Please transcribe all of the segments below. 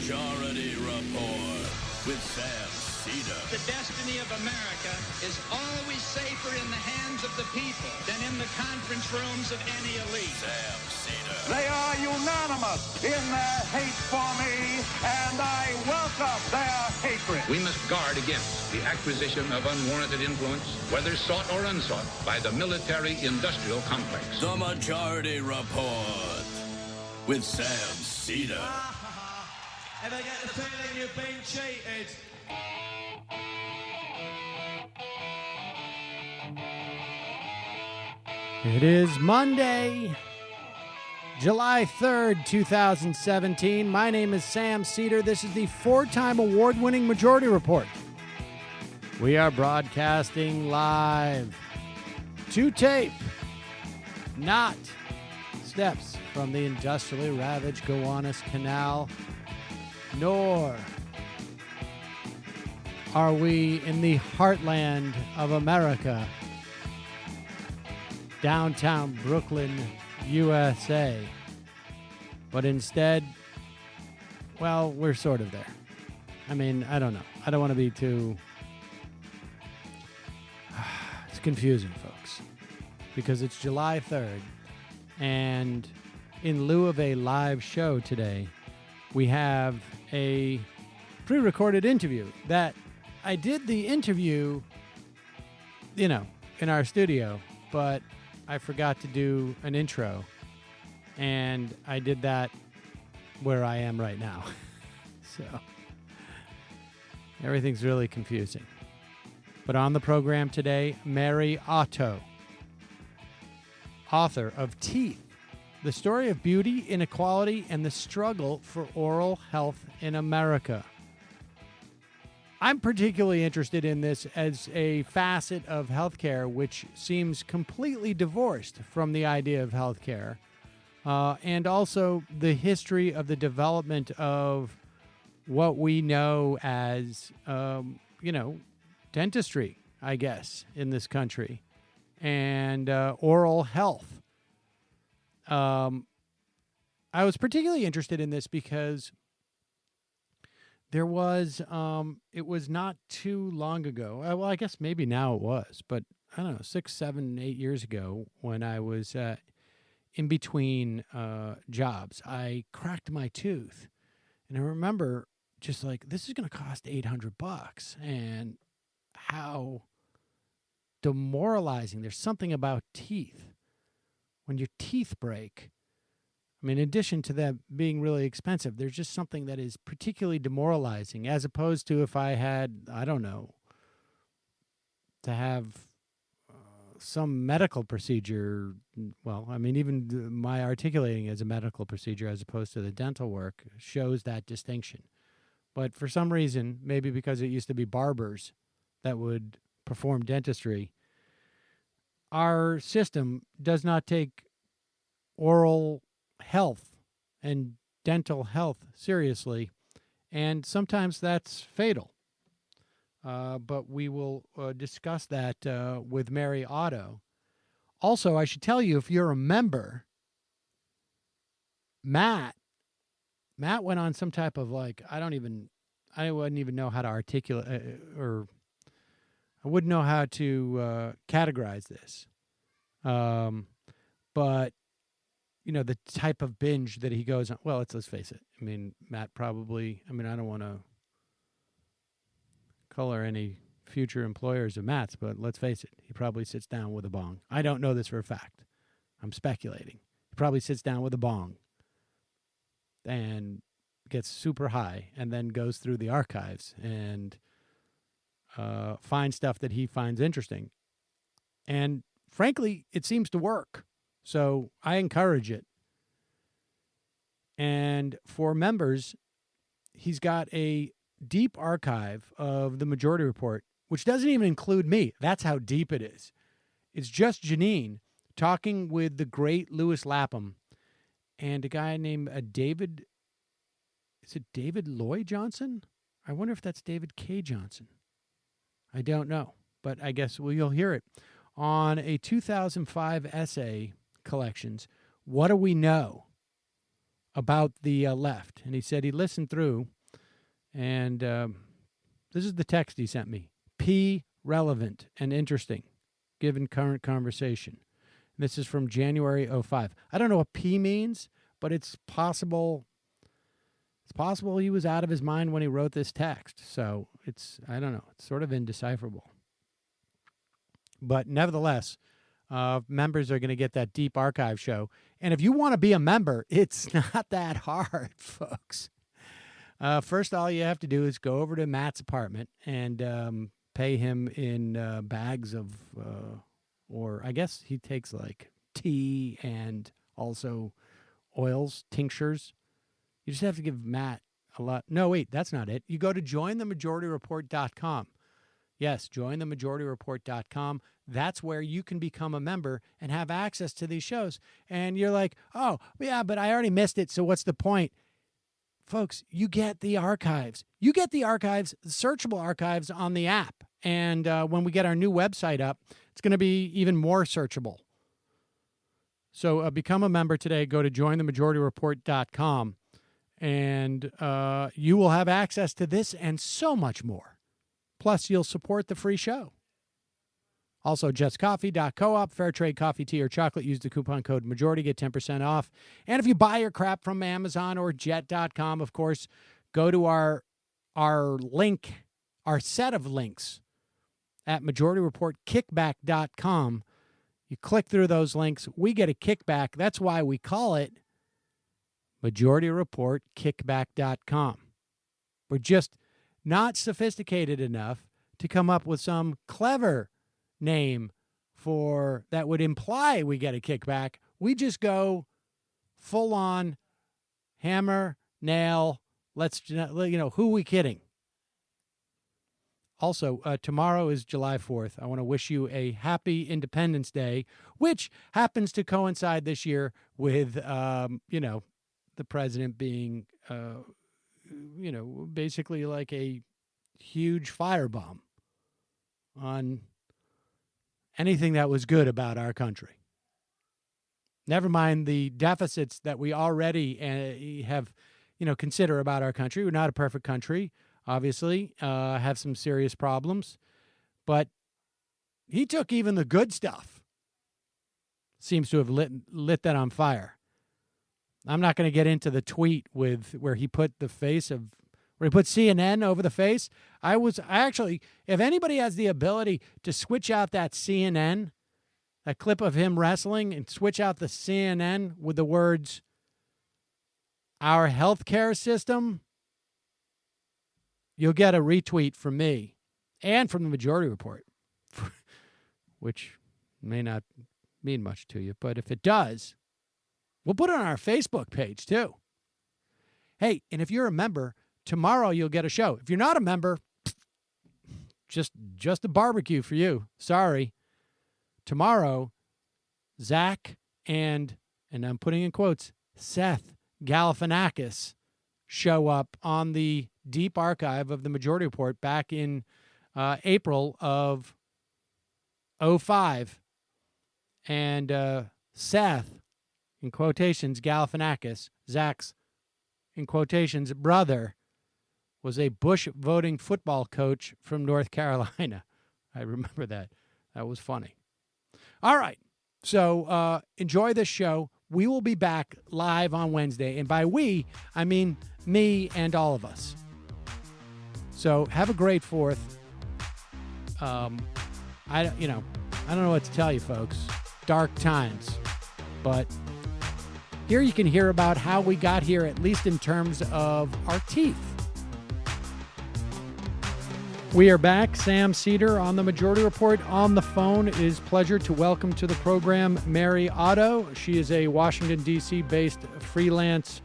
Majority Report with Sam Cedar. The destiny of America is always safer in the hands of the people than in the conference rooms of any elite. Sam Cedar. They are unanimous in their hate for me, and I welcome their hatred. We must guard against the acquisition of unwarranted influence, whether sought or unsought, by the military-industrial complex. The Majority Report with Sam Cedar. Ever get the feeling you've been cheated? It is Monday, July 3rd, 2017. My name is Sam Cedar. This is the four-time award-winning Majority Report. We are broadcasting live to tape, not steps from the industrially ravaged Gowanus Canal, nor are we in the heartland of America, downtown Brooklyn, USA. But instead, well, we're sort of there. I mean, I don't know. I don't want to be too... It's confusing, folks, because it's July 3rd, and in lieu of a live show today, we have a pre-recorded interview that I did the interview, in our studio, but I forgot to do an intro, and I did that where I am right now. So everything's really confusing. But on the program today, Mary Otto, author of Teeth, The Story of Beauty, Inequality, and the Struggle for Oral Health in America. I'm particularly interested in this as a facet of healthcare which seems completely divorced from the idea of healthcare, and also the history of the development of what we know as, dentistry, I guess, in this country, and oral health. I was particularly interested in this because there was, it was not too long ago. Well, I guess maybe now it was, but I don't know, 6, 7, 8 years ago when I was in between jobs, I cracked my tooth. And I remember just like, this is going to cost $800, and how demoralizing. There's something about teeth. When your teeth break, I mean, in addition to that being really expensive, there's just something that is particularly demoralizing, as opposed to if I had, I don't know, to have some medical procedure. Well, I mean, even my articulating as a medical procedure as opposed to the dental work shows that distinction. But for some reason, maybe because it used to be barbers that would perform dentistry, our system does not take oral health and dental health seriously, and sometimes that's fatal. But we will discuss that with Mary Otto. Also, I should tell you, if you're a member, Matt went on some type of I wouldn't even know how to articulate, or I wouldn't know how to categorize this. But the type of binge that he goes on. Well, let's face it. I mean, Matt probably, I don't want to color any future employers of Matt's, but let's face it. He probably sits down with a bong. I don't know this for a fact. I'm speculating. He probably sits down with a bong and gets super high and then goes through the archives and finds stuff that he finds interesting. And frankly, it seems to work. So I encourage it. And for members, he's got a deep archive of the Majority Report, which doesn't even include me. That's how deep it is. It's just Janeane talking with the great Louis Lapham and a guy named David. Is it David Loy-Johnson? I wonder if that's David K. Johnson. I don't know, but I guess you'll hear it on a 2005 essay collections. What do we know about the left? And he said he listened through And this is the text he sent me. P, relevant and interesting, given current conversation. This is from January 05. I don't know what P means, but it's possible. It's possible he was out of his mind when he wrote this text. So I don't know. It's sort of indecipherable. But nevertheless, members are going to get that deep archive show. And if you want to be a member, it's not that hard, folks. First, all you have to do is go over to Matt's apartment and pay him in bags of, or I guess he takes like tea and also oils, tinctures. You just have to give Matt a lot. No, wait, that's not it. You go to jointhemajorityreport.com. Yes, jointhemajorityreport.com. That's where you can become a member and have access to these shows. And you're like, oh, yeah, but I already missed it, so what's the point? Folks, you get the archives. You get the archives, searchable archives on the app. And when we get our new website up, it's going to be even more searchable. So become a member today. Go to jointhemajorityreport.com. And you will have access to this and so much more. Plus, you'll support the free show. Also, JustCoffee.coop, fair trade coffee, tea, or chocolate. Use the coupon code MAJORITY, get 10% off. And if you buy your crap from Amazon or Jet.com, of course, go to our link, our set of links at MajorityReportKickback.com. You click through those links, we get a kickback. That's why we call it MajorityReportKickback.com. We're just not sophisticated enough to come up with some clever name for that would imply we get a kickback. We just go full on hammer, nail. Let's, who are we kidding? Also, tomorrow is July 4th. I want to wish you a happy Independence Day, which happens to coincide this year with, the president being, basically like a huge firebomb on anything that was good about our country. Never mind the deficits that we already have, consider about our country. We're not a perfect country, obviously, have some serious problems, but he took even the good stuff. Seems to have lit that on fire. I'm not going to get into the tweet where he put CNN over the face. I actually, if anybody has the ability to switch out that CNN, that clip of him wrestling, and switch out the CNN with the words, our healthcare system, you'll get a retweet from me and from the Majority Report, which may not mean much to you, but if it does, we'll put it on our Facebook page too. Hey, and if you're a member, tomorrow you'll get a show. If you're not a member, just a barbecue for you. Sorry. Tomorrow, Zach and I'm putting in quotes, Seth Galifianakis show up on the deep archive of the Majority Report back in April of 2005. And Seth, in quotations, Galifianakis, Zach's, in quotations, brother, was a Bush voting football coach from North Carolina. I remember that. That was funny. All right. So enjoy this show. We will be back live on Wednesday. And by we, I mean me and all of us. So have a great 4th. I don't know what to tell you, folks. Dark times. But here you can hear about how we got here, at least in terms of our teeth. We are back. Sam Cedar on the Majority Report. On the phone is pleasure to welcome to the program Mary Otto. She is a Washington, D.C. based freelance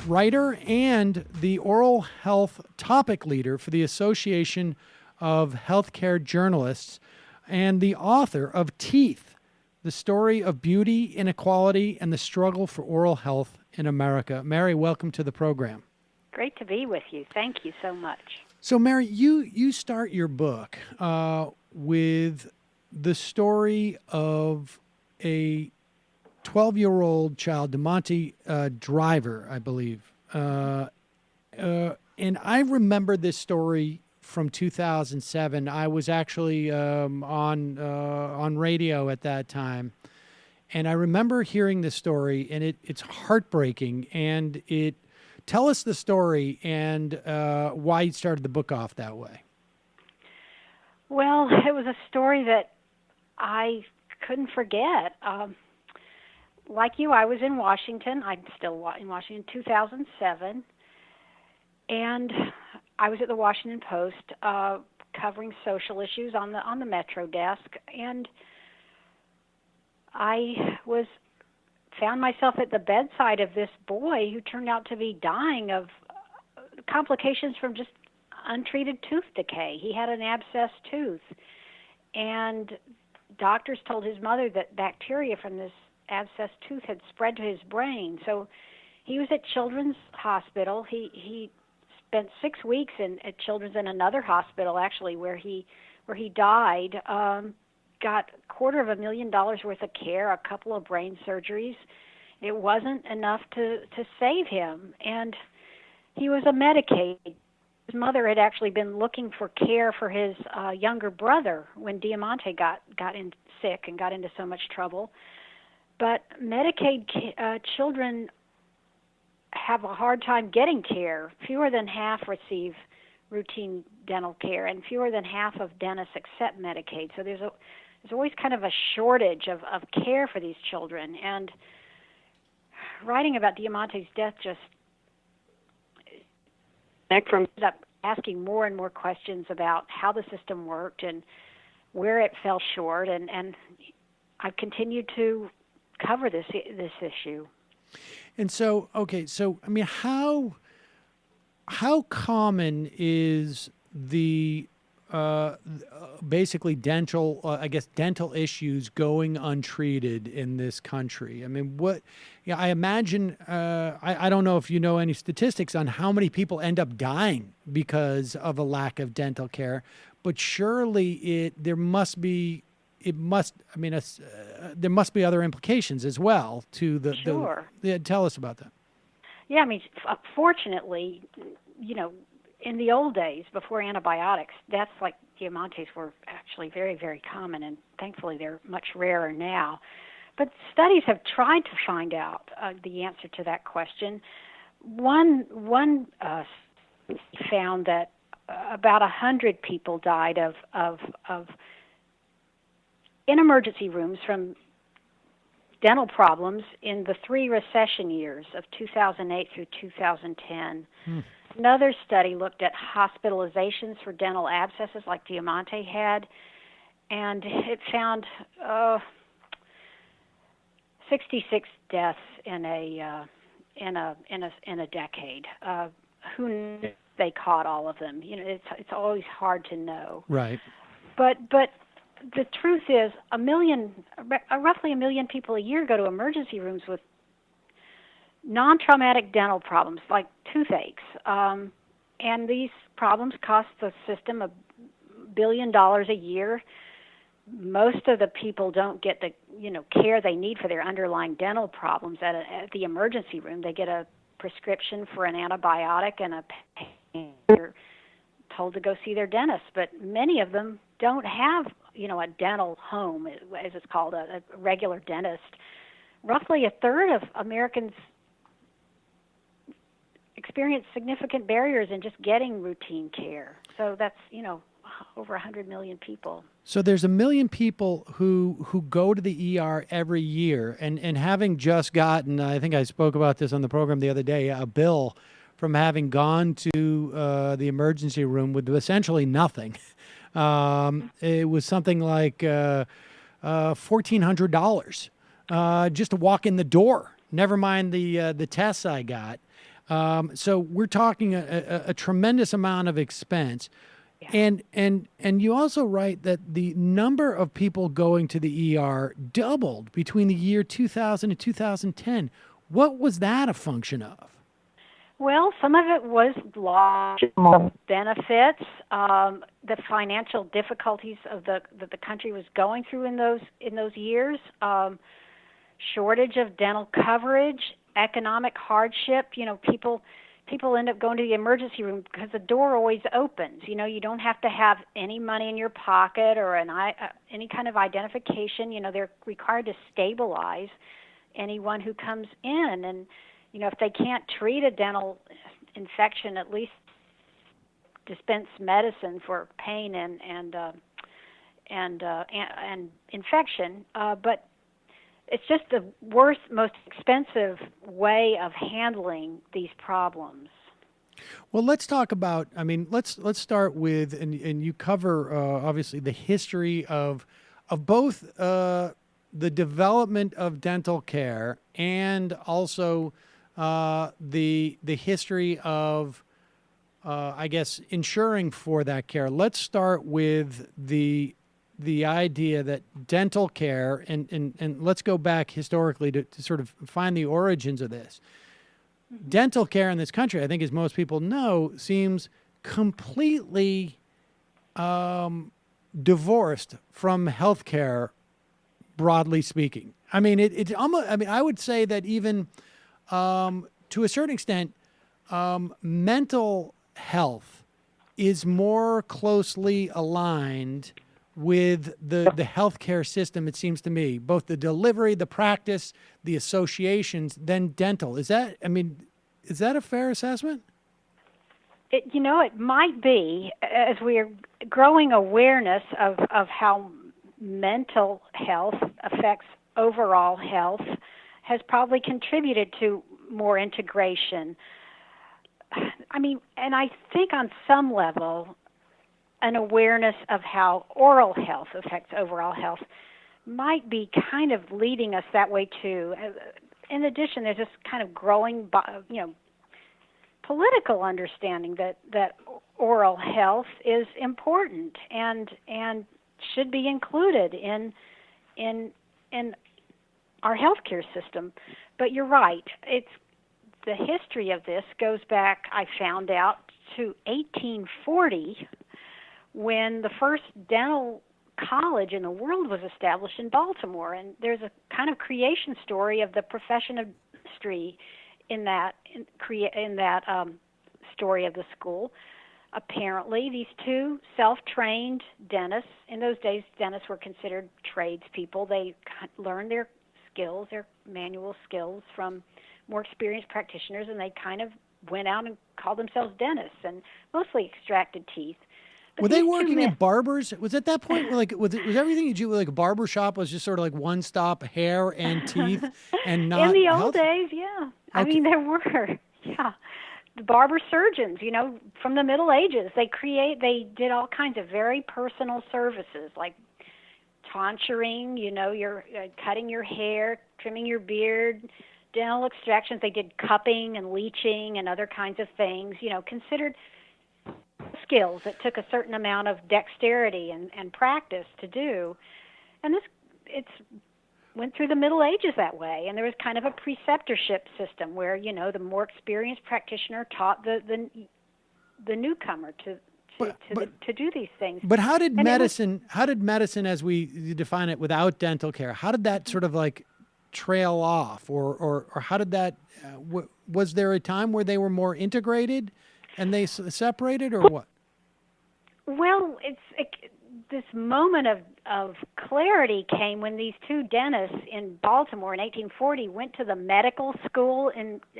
writer and the oral health topic leader for the Association of Healthcare Journalists and the author of Teeth, the story of beauty, inequality, and the struggle for oral health in America. Mary, welcome to the program. Great to be with you. Thank you so much. So, Mary, you start your book with the story of a 12-year-old child, Diamante Driver, I believe, And I remember this story from 2007. I was actually on radio at that time, and I remember hearing this story, and it's heartbreaking. And tell us the story and why you started the book off that way. Well, it was a story that I couldn't forget. Like you, I was in Washington. I'm still in Washington, 2007. And I was at the Washington Post covering social issues on the Metro desk, and I found myself at the bedside of this boy who turned out to be dying of complications from just untreated tooth decay. He had an abscessed tooth, and doctors told his mother that bacteria from this abscessed tooth had spread to his brain. So he was at Children's Hospital. He spent 6 weeks at Children's in another hospital, actually, where he died. Got $250,000 worth of care, a couple of brain surgeries. It wasn't enough to save him, and he was a Medicaid. His mother had actually been looking for care for his younger brother when Diamante got in sick and got into so much trouble. But Medicaid children have a hard time getting care. Fewer than half receive routine dental care, and fewer than half of dentists accept Medicaid. So there's always kind of a shortage of care for these children. And writing about Diamantes' death just ended up asking more and more questions about how the system worked and where it fell short. And I've continued to cover this issue. And so, okay, so I mean, how common is the basically dental issues going untreated in this country? I mean, I imagine, I don't know if you know any statistics on how many people end up dying because of a lack of dental care, but surely there must be other implications as well to the. Sure. Tell us about that. Yeah, I mean, fortunately, in the old days, before antibiotics, deaths like Diamantes were actually very, very common, and thankfully they're much rarer now. But studies have tried to find out the answer to that question. One found that about 100 people died of in emergency rooms from dental problems in the 3 recession years of 2008 through 2010. Another study looked at hospitalizations for dental abscesses like Diamante had, and it found 66 deaths in a decade. Who knew they caught all of them? It's always hard to know. Right. But the truth is, roughly a million people a year go to emergency rooms with non-traumatic dental problems like toothaches, and these problems cost the system $1 billion a year. Most of the people don't get the care they need for their underlying dental problems at the emergency room. They get a prescription for an antibiotic and a pain. They're told to go see their dentist, but many of them don't have a dental home, as it's called, a regular dentist. Roughly a third of Americans experience significant barriers in just getting routine care. So that's, over 100 million people. So there's 1 million people who go to the ER every year, and having just gotten, I think I spoke about this on the program the other day, a bill from having gone to the emergency room with essentially nothing. It was something like $1,400 just to walk in the door. Never mind the tests I got. So we're talking a tremendous amount of expense. Yeah. And you also write that the number of people going to the ER doubled between the year 2000 and 2010. What was that a function of? Well, some of it was lost benefits, the financial difficulties that the country was going through in those years, shortage of dental coverage, economic hardship. People people end up going to the emergency room because the door always opens. You know, you don't have to have any money in your pocket or any kind of identification. You know, they're required to stabilize anyone who comes in. And, you know, if they can't treat a dental infection, at least dispense medicine for pain and infection. But it's just the worst, most expensive way of handling these problems. Well, let's talk about, I mean, let's start with, and you cover obviously the history of both the development of dental care and also the history of, I guess, insuring for that care. Let's start with the idea that dental care, and let's go back historically to sort of find the origins of this. Mm-hmm. Dental care in this country, I think, as most people know, seems completely divorced from healthcare, broadly speaking. I mean, it's almost, I mean, I would say that even to a certain extent, mental health is more closely aligned with the healthcare system, it seems to me, both the delivery, the practice, the associations, than dental. Is that a fair assessment? You know, it might be, as we are growing awareness of how mental health affects overall health, has probably contributed to more integration. I mean, and I think on some level, an awareness of how oral health affects overall health might be kind of leading us that way too. In addition, there's this kind of growing, political understanding that oral health is important and should be included in our healthcare system. But you're right. It's the history of this goes back, I found out, to 1840, when the first dental college in the world was established in Baltimore. And there's a kind of creation story of the profession of dentistry in that story of the school. Apparently, these two self-trained dentists, in those days dentists were considered tradespeople. They learned their skills, their manual skills, from more experienced practitioners, and they kind of went out and called themselves dentists and mostly extracted teeth. But were they working at barbers? Was at that point, like, was everything you do, like a barber shop was just sort of like one stop, hair and teeth, and not in the health? old days? Yeah, okay. I mean there were, yeah, the barber surgeons. You know, from the Middle Ages, they did all kinds of very personal services like tonsuring. You know, you're cutting your hair, trimming your beard, dental extractions. They did cupping and leeching and other kinds of things. You know, considered skills that took a certain amount of dexterity and practice to do. And it's went through the Middle Ages that way. And there was kind of a preceptorship system where, you know, the more experienced practitioner taught the newcomer to do these things. But how did medicine, as we define it without dental care, how did that sort of like trail off, or how did that, was there a time where they were more integrated and they separated, or what? Well, this moment of clarity came when these two dentists in Baltimore in 1840 went to the medical school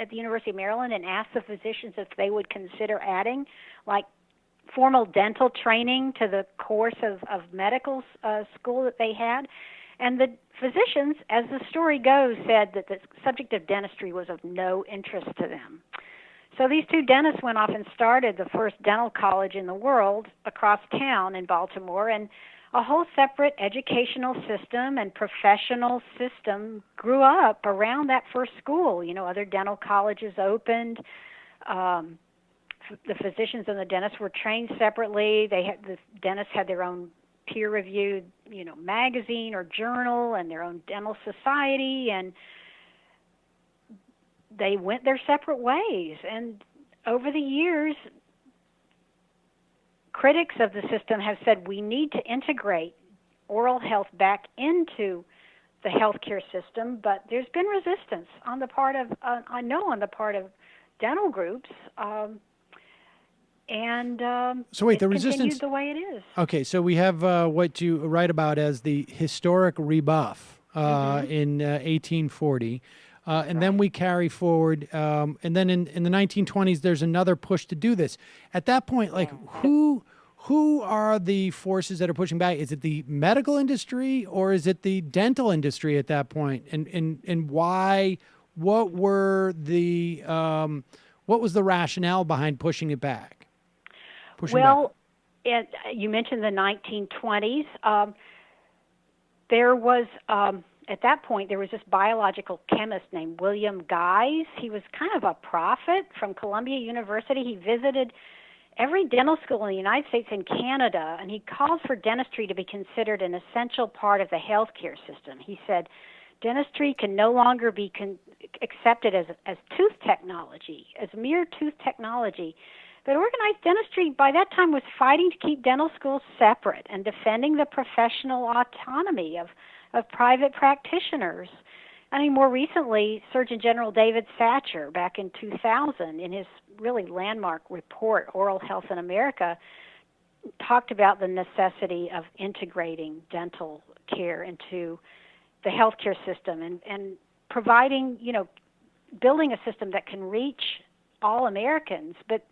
at the University of Maryland and asked the physicians if they would consider adding, like, formal dental training to the course of medical school that they had. And the physicians, as the story goes, said that the subject of dentistry was of no interest to them. So these two dentists went off and started the first dental college in the world across town in Baltimore, and a whole separate educational system and professional system grew up around that first school. You know, other dental colleges opened. The physicians and the dentists were trained separately. The dentists had their own peer-reviewed, you know, magazine or journal and their own dental society, and they went their separate ways. And over the years, critics of the system have said we need to integrate oral health back into the healthcare system, but there's been resistance on the part of, I know on the part of dental groups. So wait, the it resistance continued the way it is. Okay, so we have what you write about as the historic rebuff in 1840. And then we carry forward, and then in the 1920s, there's another push to do this. At that point, like, who are the forces that are pushing back? Is it the medical industry or is it the dental industry at that point? And why? What was the rationale behind pushing it back? You mentioned the 1920s. There was, at that point, there was this biological chemist named William Guise. He was kind of a prophet from Columbia University. He visited every dental school in the United States and Canada, and he called for dentistry to be considered an essential part of the healthcare system. He said, dentistry can no longer be accepted as tooth technology, as mere tooth technology. But organized dentistry, by that time, was fighting to keep dental schools separate and defending the professional autonomy of private practitioners. I mean, more recently, Surgeon General David Satcher, back in 2000, in his really landmark report, Oral Health in America, talked about the necessity of integrating dental care into the healthcare system and providing, building a system that can reach all Americans. But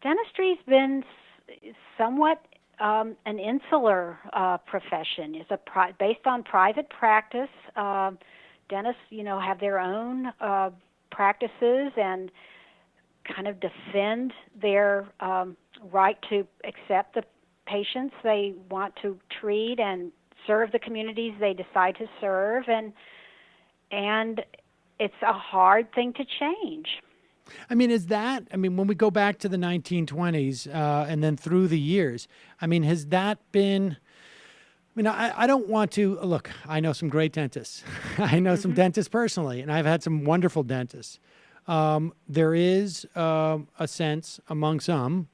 dentistry's been somewhat an insular profession. It's based on private practice. Dentists, have their own practices and kind of defend their right to accept the patients they want to treat and serve the communities they decide to serve, and it's a hard thing to change. I mean, when we go back to the 1920s and then through the years, has that been, I don't want to, look, I know some great dentists. I know some dentists personally, and I've had some wonderful dentists. There is a sense among some,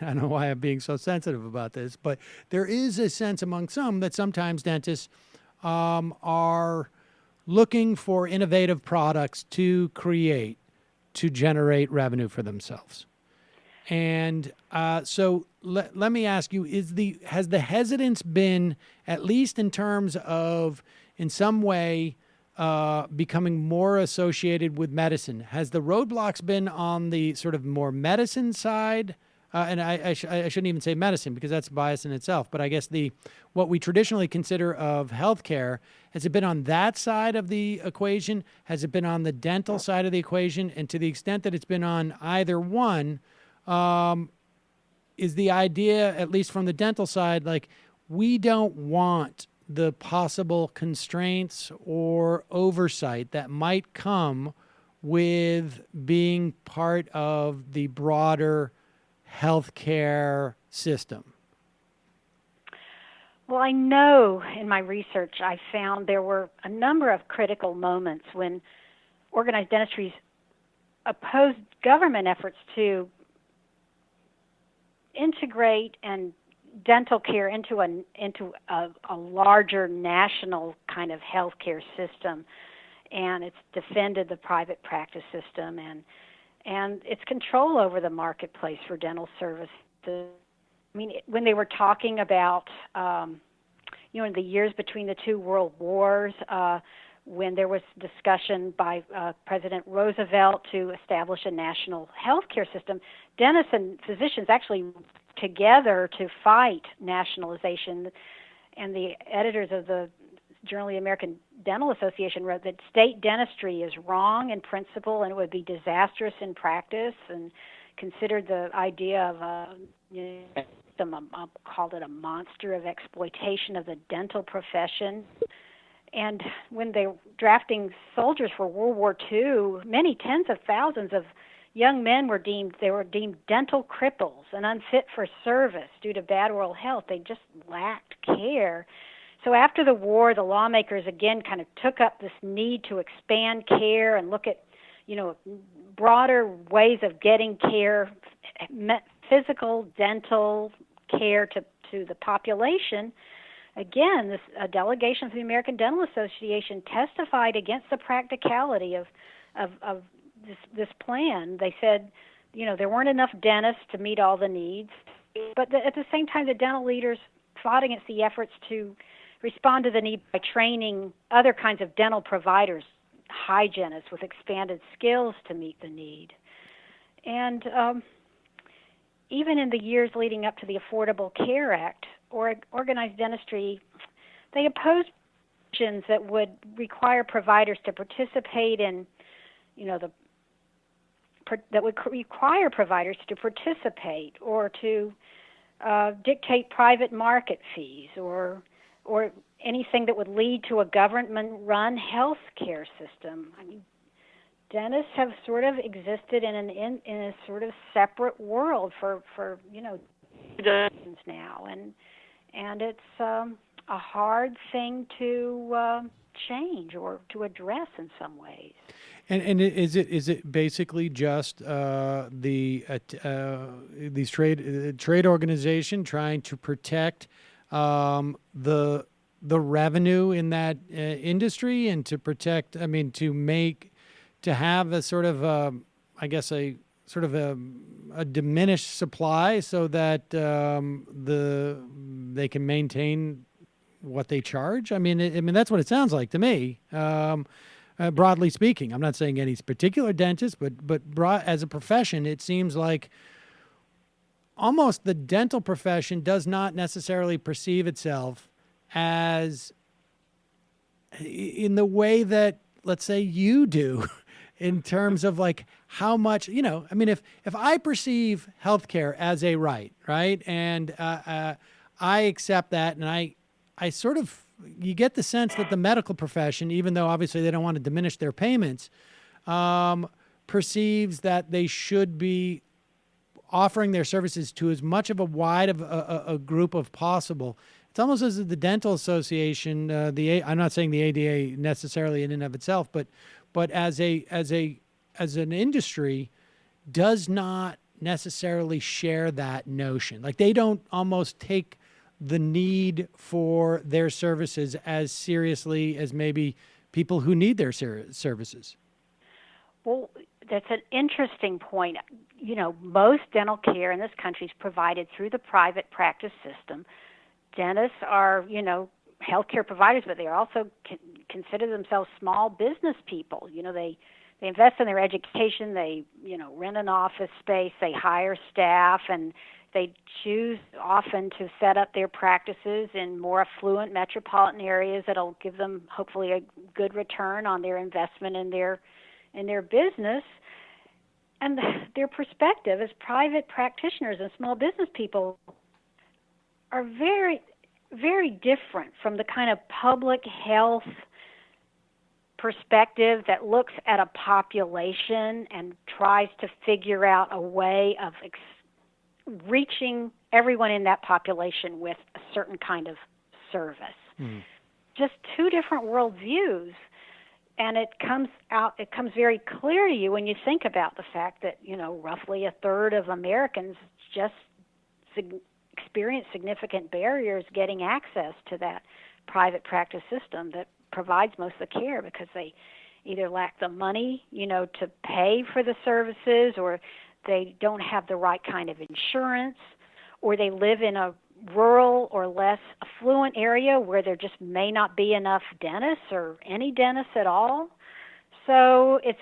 I don't know why I'm being so sensitive about this, but there is a sense among some that sometimes dentists are looking for innovative products to generate revenue for themselves. And so let me ask you, has the hesitance been, at least in terms of, in some way, becoming more associated with medicine? Has the roadblocks been on the sort of more medicine side? And I shouldn't even say medicine because that's bias in itself, but I guess what we traditionally consider of healthcare, has it been on that side of the equation? Has it been on the dental side of the equation? And to the extent that it's been on either one, is the idea, at least from the dental side, like, we don't want the possible constraints or oversight that might come with being part of the broader healthcare system? Well, I know in my research I found there were a number of critical moments when organized dentistry opposed government efforts to integrate and dental care into a larger national kind of healthcare system, and it's defended the private practice system and its control over the marketplace for dental services. I mean, when they were talking about, in the years between the two world wars, when there was discussion by President Roosevelt to establish a national healthcare system, dentists and physicians actually together to fight nationalization. And the editors of the Journal of the American Dental Association wrote that state dentistry is wrong in principle and it would be disastrous in practice, and considered the idea of called it a monster of exploitation of the dental profession. And when they were drafting soldiers for World War II, many tens of thousands of young men were deemed dental cripples and unfit for service due to bad oral health. They just lacked care. So after the war, the lawmakers again kind of took up this need to expand care and look at, broader ways of getting care, physical, dental care to the population. Again, a delegation from the American Dental Association testified against the practicality of this plan. They said, there weren't enough dentists to meet all the needs, but at the same time, the dental leaders fought against the efforts to respond to the need by training other kinds of dental providers, hygienists with expanded skills to meet the need. And even in the years leading up to the Affordable Care Act, organized dentistry, they opposed provisions that would require providers to participate in, that would require providers to participate or to dictate private market fees or anything that would lead to a government-run health care system. I mean, dentists have sort of existed in a sort of separate world for decades now, and it's a hard thing to change or to address in some ways. And is it basically just these trade organization trying to protect the revenue in that industry and to protect, to have a sort of a diminished supply so that they can maintain what they charge? That's what it sounds like to me. Broadly speaking, I'm not saying any particular dentist, but as a profession, it seems like almost the dental profession does not necessarily perceive itself as in the way that, let's say, you do, in terms of like how much, if I perceive healthcare as a right, and I accept that, and I sort of, you get the sense that the medical profession, even though obviously they don't want to diminish their payments, perceives that they should be offering their services to as much of a wide of a group of possible. It's almost as if the Dental Association, I'm not saying the ADA necessarily in and of itself, but as an industry, does not necessarily share that notion. Like they don't almost take the need for their services as seriously as maybe people who need their services. Well, that's an interesting point. Most dental care in this country is provided through the private practice system. Dentists are, healthcare providers, but they also consider themselves small business people. They invest in their education. They, rent an office space. They hire staff, and they choose often to set up their practices in more affluent metropolitan areas that'll give them hopefully a good return on their investment in their business. And their perspective as private practitioners and small business people are very, very different from the kind of public health perspective that looks at a population and tries to figure out a way of reaching everyone in that population with a certain kind of service. Just two different worldviews. And it comes very clear to you when you think about the fact that, roughly a third of Americans just experience significant barriers getting access to that private practice system that provides most of the care because they either lack the money, to pay for the services, or they don't have the right kind of insurance, or they live in a rural or less affluent area where there just may not be enough dentists or any dentists at all. So it's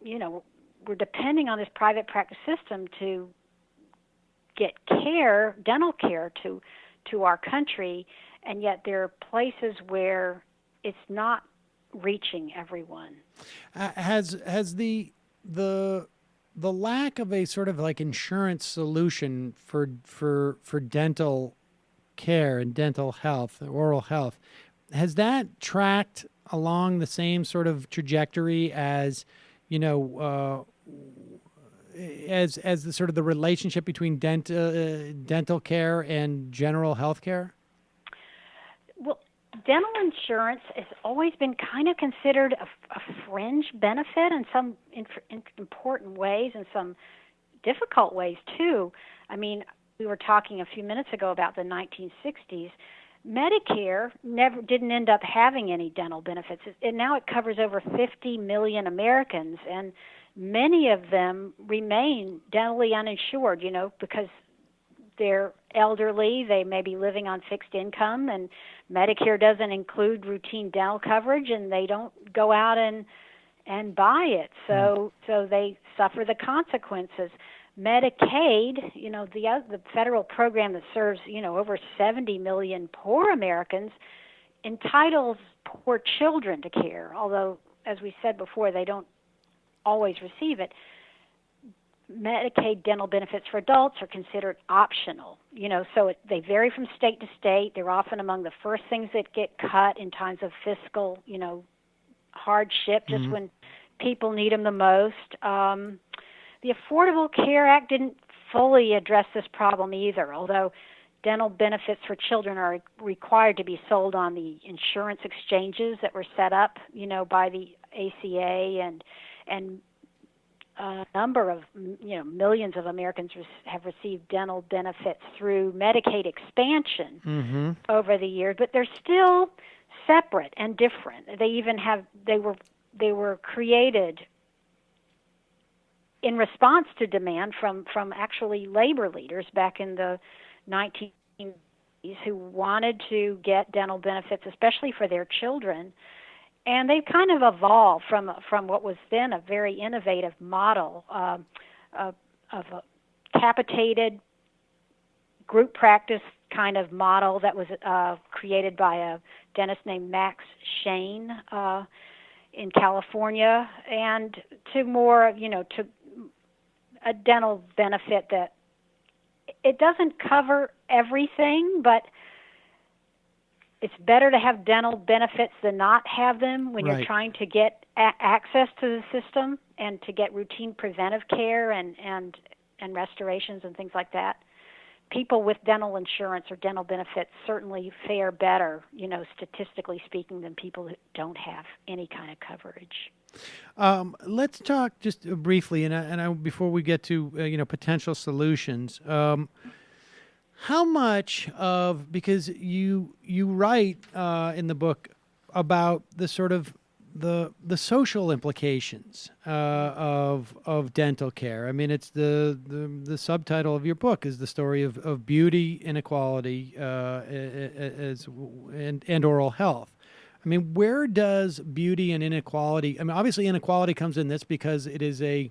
we're depending on this private practice system to get care, dental care to our country, and yet there are places where it's not reaching everyone. Has the lack of a sort of like insurance solution for dental care and dental health, oral health, has that tracked along the same sort of trajectory as, as the sort of the relationship between dental care and general health care? Well, dental insurance has always been kind of considered a fringe benefit in some important ways and some difficult ways, too. We were talking a few minutes ago about the 1960s. Medicare didn't end up having any dental benefits, and now it covers over 50 million Americans, and many of them remain dentally uninsured, because they're elderly, they may be living on fixed income, and Medicare doesn't include routine dental coverage, and they don't go out and buy it. So they suffer the consequences. Medicaid, the federal program that serves, over 70 million poor Americans, entitles poor children to care, although, as we said before, they don't always receive it. Medicaid dental benefits for adults are considered optional, so they vary from state to state. They're often among the first things that get cut in times of fiscal, hardship, just when people need them the most. The Affordable Care Act didn't fully address this problem either, although dental benefits for children are required to be sold on the insurance exchanges that were set up, by the ACA, and a number of, millions of Americans have received dental benefits through Medicaid expansion over the years, but they're still separate and different. They were created in response to demand from actually labor leaders back in the 1980s who wanted to get dental benefits, especially for their children. And they've kind of evolved from what was then a very innovative model of a capitated group practice kind of model that was created by a dentist named Max Shane in California, and to more, to a dental benefit that it doesn't cover everything, but it's better to have dental benefits than not have them when you're trying to get access to the system and to get routine preventive care and restorations and things like that. People with dental insurance or dental benefits certainly fare better, statistically speaking, than people who don't have any kind of coverage. Let's talk just briefly, and I before we get to potential solutions. How much of, because you write in the book about the sort of the social implications of dental care. I mean, it's the subtitle of your book is the story of beauty, inequality, and oral health. I mean, where does beauty and inequality? I mean, obviously, inequality comes in this because it is an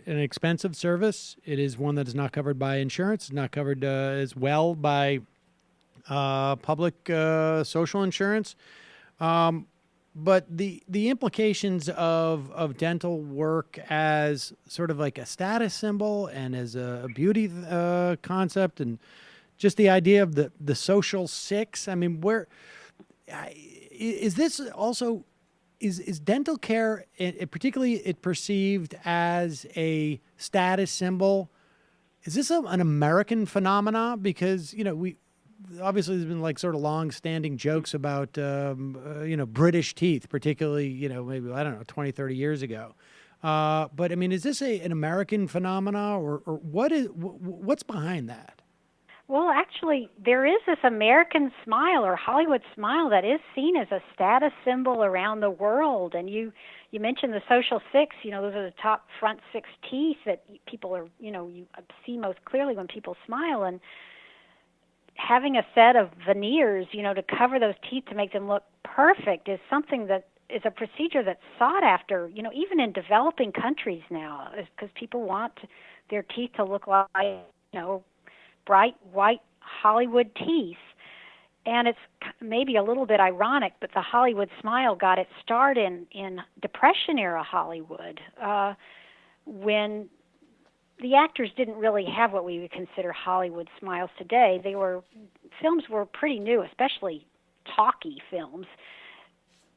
expensive service. It is one that is not covered by insurance. It's not covered as well by public social insurance. But the implications of dental work as sort of like a status symbol and as a beauty concept, and just the idea of the social six. I mean, where is this also? Is dental care, particularly it perceived as a status symbol, is this an American phenomena? Because, we obviously there's been like sort of long-standing jokes about, British teeth, particularly, maybe, 20, 30 years ago. But, I mean, is this an American phenomena or what's behind that? Well, actually, there is this American smile or Hollywood smile that is seen as a status symbol around the world. And you mentioned the social six, those are the top front six teeth that people are, you see most clearly when people smile. And having a set of veneers, to cover those teeth to make them look perfect is something that is a procedure that's sought after, even in developing countries now, because people want their teeth to look like, bright white Hollywood teeth. And it's maybe a little bit ironic, but the Hollywood smile got its start in Depression-era Hollywood, when the actors didn't really have what we would consider Hollywood smiles today. Films were pretty new, especially talkie films.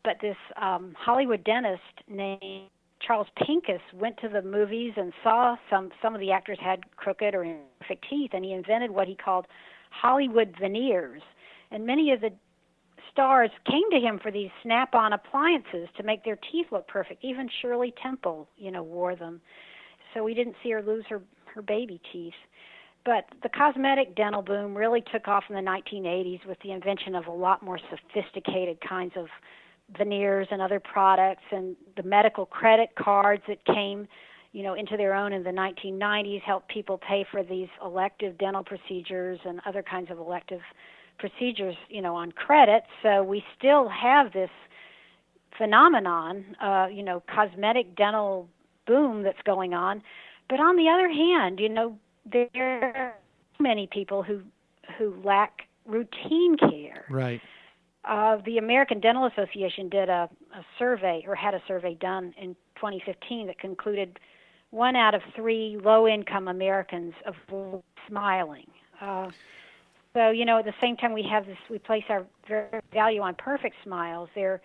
But this Hollywood dentist named Charles Pincus went to the movies and saw some of the actors had crooked or imperfect teeth, and he invented what he called Hollywood veneers. And many of the stars came to him for these snap-on appliances to make their teeth look perfect. Even Shirley Temple, wore them. So we didn't see her lose her baby teeth. But the cosmetic dental boom really took off in the 1980s with the invention of a lot more sophisticated kinds of veneers and other products, and the medical credit cards that came, into their own in the 1990s, helped people pay for these elective dental procedures and other kinds of elective procedures, on credit. So we still have this phenomenon, cosmetic dental boom that's going on. But on the other hand, there are many people who lack routine care. Right. The American Dental Association did a survey, or had a survey done in 2015 that concluded 1 out of 3 low-income Americans avoid smiling. So, at the same time we place our value on perfect smiles. There are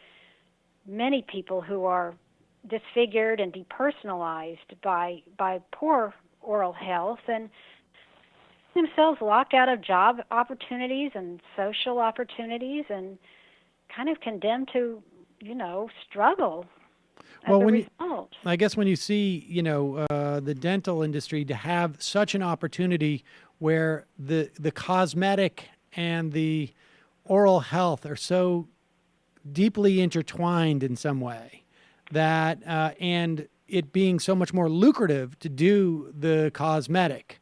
many people who are disfigured and depersonalized by poor oral health, and themselves locked out of job opportunities and social opportunities, and kind of condemned to, struggle as a result. I guess when you see, the dental industry to have such an opportunity where the cosmetic and the oral health are so deeply intertwined in some way, that and it being so much more lucrative to do the cosmetic,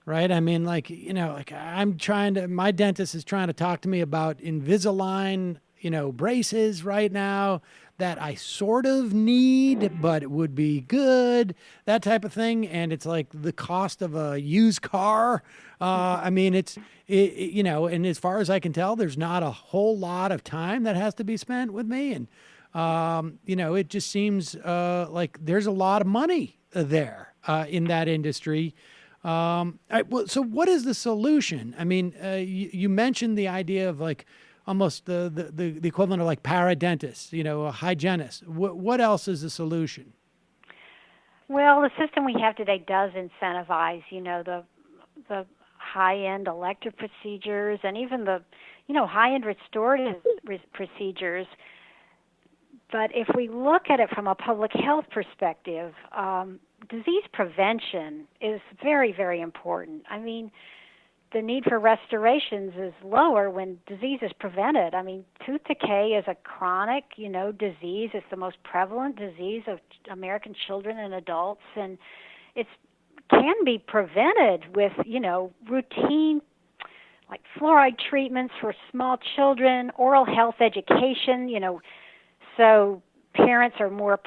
right? I mean, my dentist is trying to talk to me about Invisalign, braces right now that I sort of need, but it would be good, that type of thing. And it's like the cost of a used car. I mean, and as far as I can tell, there's not a whole lot of time that has to be spent with me. And, it just seems like there's a lot of money there in that industry. So what is the solution? I mean, you mentioned the idea of almost the equivalent of paradentists, a hygienist. What else is the solution? Well, the system we have today does incentivize, the high-end elective procedures, and even the, high-end restorative procedures. But if we look at it from a public health perspective, disease prevention is very, very important. I mean, the need for restorations is lower when disease is prevented. I mean, tooth decay is a chronic, disease. It's the most prevalent disease of American children and adults, and it can be prevented with, routine, like fluoride treatments for small children, oral health education, so parents are more,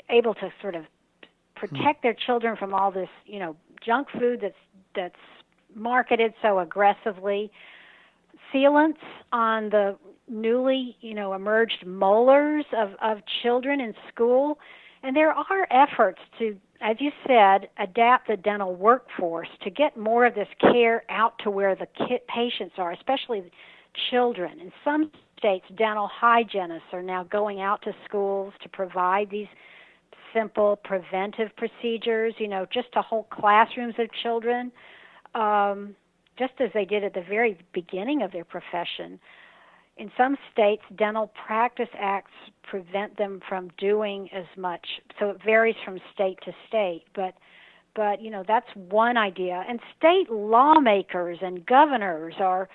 able to sort of protect their children from all this, junk food that's marketed so aggressively. Sealants on the newly, emerged molars of children in school. And there are efforts to, as you said, adapt the dental workforce to get more of this care out to where the patients are, especially children. In some states, dental hygienists are now going out to schools to provide these simple preventive procedures, just to whole classrooms of children, just as they did at the very beginning of their profession. In some states, dental practice acts prevent them from doing as much, so it varies from state to state. But that's one idea. And state lawmakers and governors are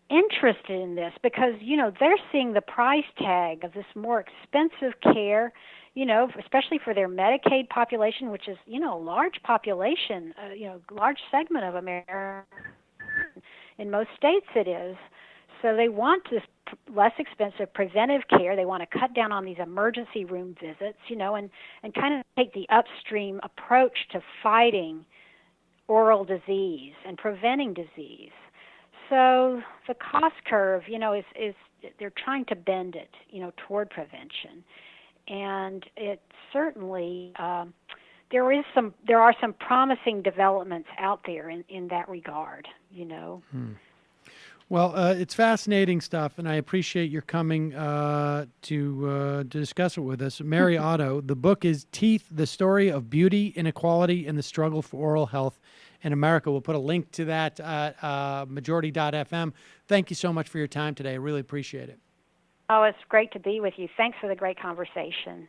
interested in this because, they're seeing the price tag of this more expensive care, especially for their Medicaid population, which is, a large population, large segment of America. In most states it is. So they want this less expensive preventive care. They want to cut down on these emergency room visits, and kind of take the upstream approach to fighting oral disease and preventing disease. So the cost curve, is they're trying to bend it, toward prevention. And it certainly, there are some promising developments out there in that regard, Well, it's fascinating stuff, and I appreciate your coming to discuss it with us. Mary Otto, the book is Teeth, The Story of Beauty, Inequality, and the Struggle for Oral Health in America. We'll put a link to that at majority.fm. Thank you so much for your time today. I really appreciate it. Oh, it's great to be with you. Thanks for the great conversation.